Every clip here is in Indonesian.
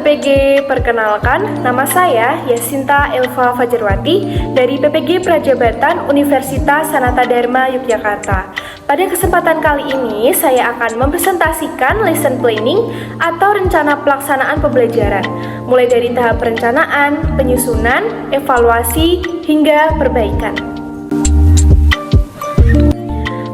PPG, perkenalkan, nama saya Yasinta Elva Fajarwati dari PPG Prajabatan Universitas Sanata Dharma Yogyakarta. Pada kesempatan kali ini, saya akan mempresentasikan lesson planning atau rencana pelaksanaan pembelajaran, mulai dari tahap perencanaan, penyusunan, evaluasi, hingga perbaikan.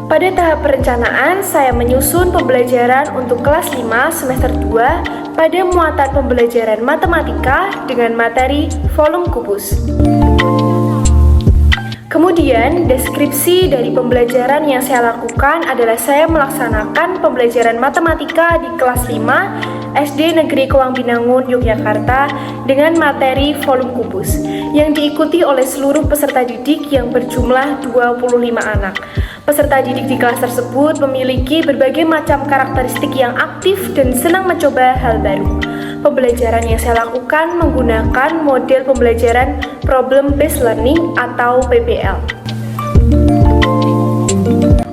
Pada tahap perencanaan, saya menyusun pembelajaran untuk kelas 5 semester 2 pada muatan pembelajaran matematika dengan materi volume kubus. Kemudian, deskripsi dari pembelajaran yang saya lakukan adalah saya melaksanakan pembelajaran matematika di kelas 5 SD Negeri Kewang Binangun, Yogyakarta dengan materi volume kubus yang diikuti oleh seluruh peserta didik yang berjumlah 25 anak. Peserta didik di kelas tersebut memiliki berbagai macam karakteristik yang aktif dan senang mencoba hal baru. Pembelajaran yang saya lakukan menggunakan model pembelajaran Problem Based Learning atau PBL.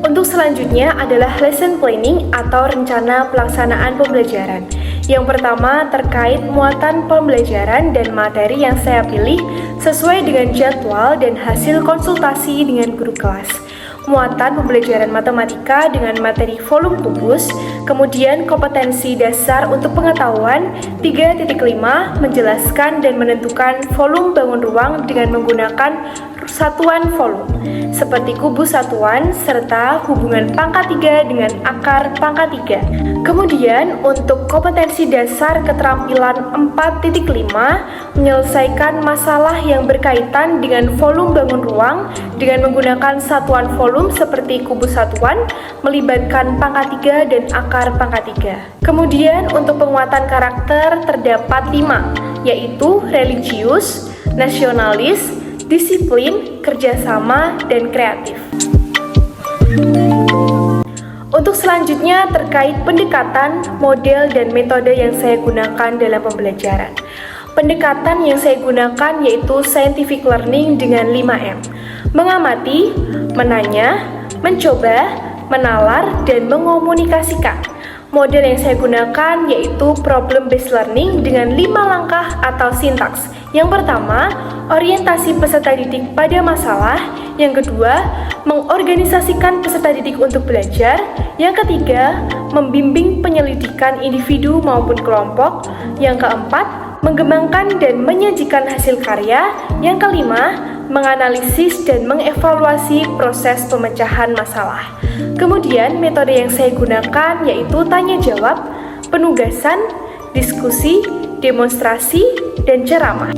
Untuk selanjutnya adalah lesson planning atau rencana pelaksanaan pembelajaran. Yang pertama terkait muatan pembelajaran dan materi yang saya pilih sesuai dengan jadwal dan hasil konsultasi dengan guru kelas. Muatan pembelajaran matematika dengan materi volume kubus, kemudian kompetensi dasar untuk pengetahuan 3.5 menjelaskan dan menentukan volume bangun ruang dengan menggunakan satuan volume seperti kubus satuan serta hubungan pangkat 3 dengan akar pangkat 3. Kemudian untuk kompetensi dasar keterampilan 4.5 menyelesaikan masalah yang berkaitan dengan volume bangun ruang dengan menggunakan satuan volume seperti kubus satuan melibatkan pangkat 3 dan akar pangkat 3. Kemudian untuk penguatan karakter terdapat 5, yaitu religius, nasionalis, disiplin, kerjasama, dan kreatif. Untuk selanjutnya terkait pendekatan, model, dan metode yang saya gunakan dalam pembelajaran. Pendekatan yang saya gunakan yaitu scientific learning dengan 5M. Mengamati, menanya, mencoba, menalar, dan mengomunikasikan. Model yang saya gunakan yaitu problem based learning dengan 5 langkah atau sintaks. Yang pertama, orientasi peserta didik pada masalah. Yang kedua, mengorganisasikan peserta didik untuk belajar. Yang ketiga, membimbing penyelidikan individu maupun kelompok. Yang keempat, mengembangkan dan menyajikan hasil karya. Yang kelima, menganalisis dan mengevaluasi proses pemecahan masalah. Kemudian, metode yang saya gunakan yaitu tanya jawab, penugasan, diskusi, demonstrasi, dan ceramah.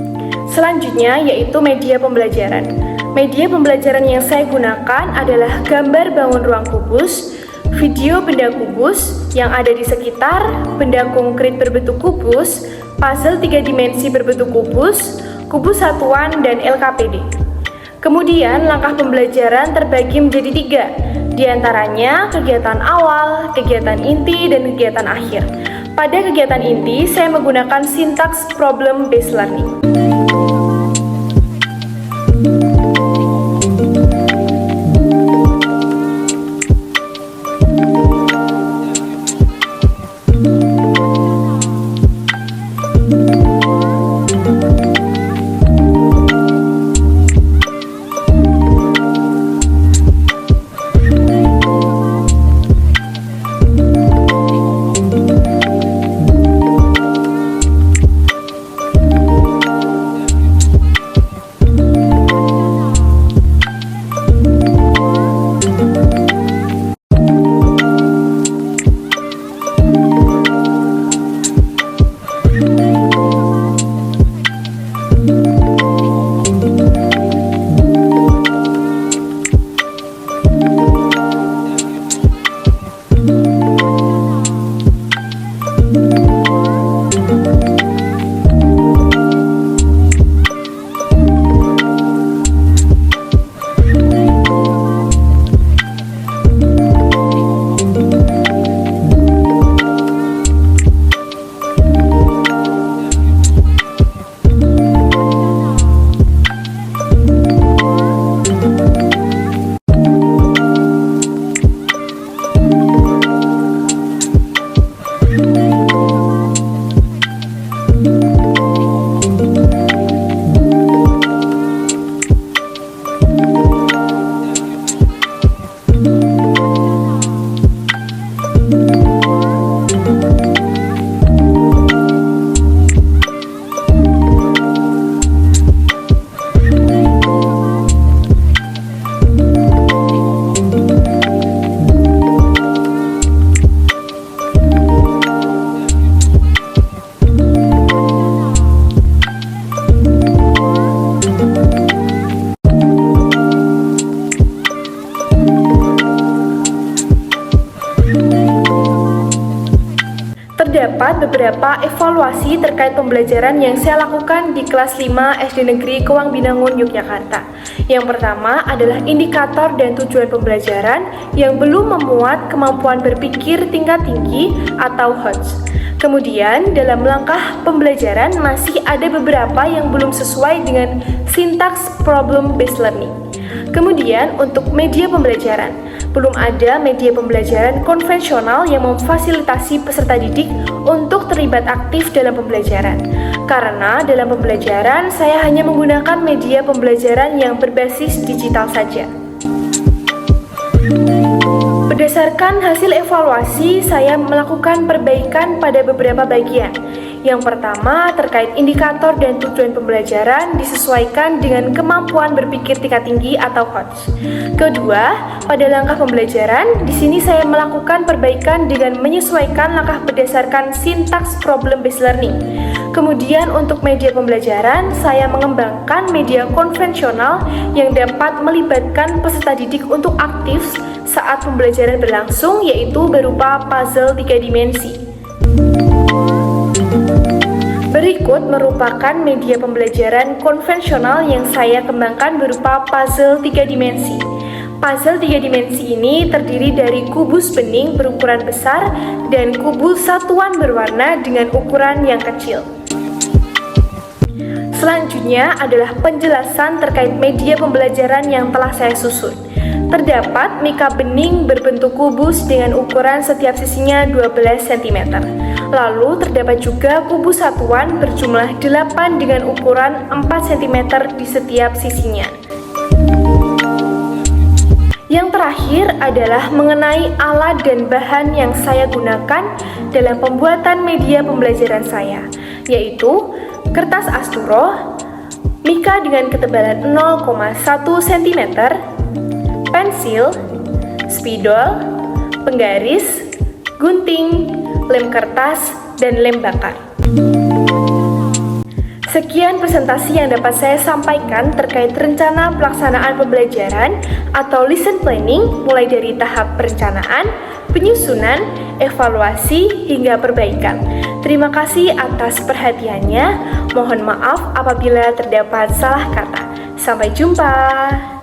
Selanjutnya yaitu media pembelajaran. Media pembelajaran yang saya gunakan adalah gambar bangun ruang kubus, video benda kubus yang ada di sekitar, benda konkret berbentuk kubus, puzzle 3 dimensi berbentuk kubus, kubus satuan, dan LKPD. Kemudian langkah pembelajaran terbagi menjadi 3, diantaranya kegiatan awal, kegiatan inti, dan kegiatan akhir. Pada kegiatan inti, saya menggunakan sintaks problem based learning. Terdapat beberapa evaluasi terkait pembelajaran yang saya lakukan di kelas 5 SD Negeri Kewang Binangun, Yogyakarta. Yang pertama adalah indikator dan tujuan pembelajaran yang belum memuat kemampuan berpikir tingkat tinggi atau HOTS. Kemudian, dalam langkah pembelajaran masih ada beberapa yang belum sesuai dengan sintaks problem-based learning. Kemudian, untuk media pembelajaran, belum ada media pembelajaran konvensional yang memfasilitasi peserta didik untuk terlibat aktif dalam pembelajaran. Karena dalam pembelajaran, saya hanya menggunakan media pembelajaran yang berbasis digital saja. Berdasarkan hasil evaluasi, saya melakukan perbaikan pada beberapa bagian. Yang pertama, terkait indikator dan tujuan pembelajaran disesuaikan dengan kemampuan berpikir tingkat tinggi atau HOTS. Kedua, pada langkah pembelajaran, di sini saya melakukan perbaikan dengan menyesuaikan langkah berdasarkan sintaks problem-based learning. Kemudian untuk media pembelajaran, saya mengembangkan media konvensional yang dapat melibatkan peserta didik untuk aktif saat pembelajaran berlangsung, yaitu berupa puzzle 3 dimensi. Berikut merupakan media pembelajaran konvensional yang saya kembangkan berupa puzzle 3 dimensi. Puzzle 3 dimensi ini terdiri dari kubus bening berukuran besar dan kubus satuan berwarna dengan ukuran yang kecil. Selanjutnya adalah penjelasan terkait media pembelajaran yang telah saya susun. Terdapat mika bening berbentuk kubus dengan ukuran setiap sisinya 12 cm. Lalu terdapat juga kubus satuan berjumlah 8 dengan ukuran 4 cm di setiap sisinya. Yang terakhir adalah mengenai alat dan bahan yang saya gunakan dalam pembuatan media pembelajaran saya, yaitu kertas asturo, mika dengan ketebalan 0,1 cm, pensil, spidol, penggaris, gunting, lem kertas, dan lem bakar. Sekian presentasi yang dapat saya sampaikan terkait rencana pelaksanaan pembelajaran atau lesson planning mulai dari tahap perencanaan, penyusunan, evaluasi, hingga perbaikan. Terima kasih atas perhatiannya. Mohon maaf apabila terdapat salah kata. Sampai jumpa.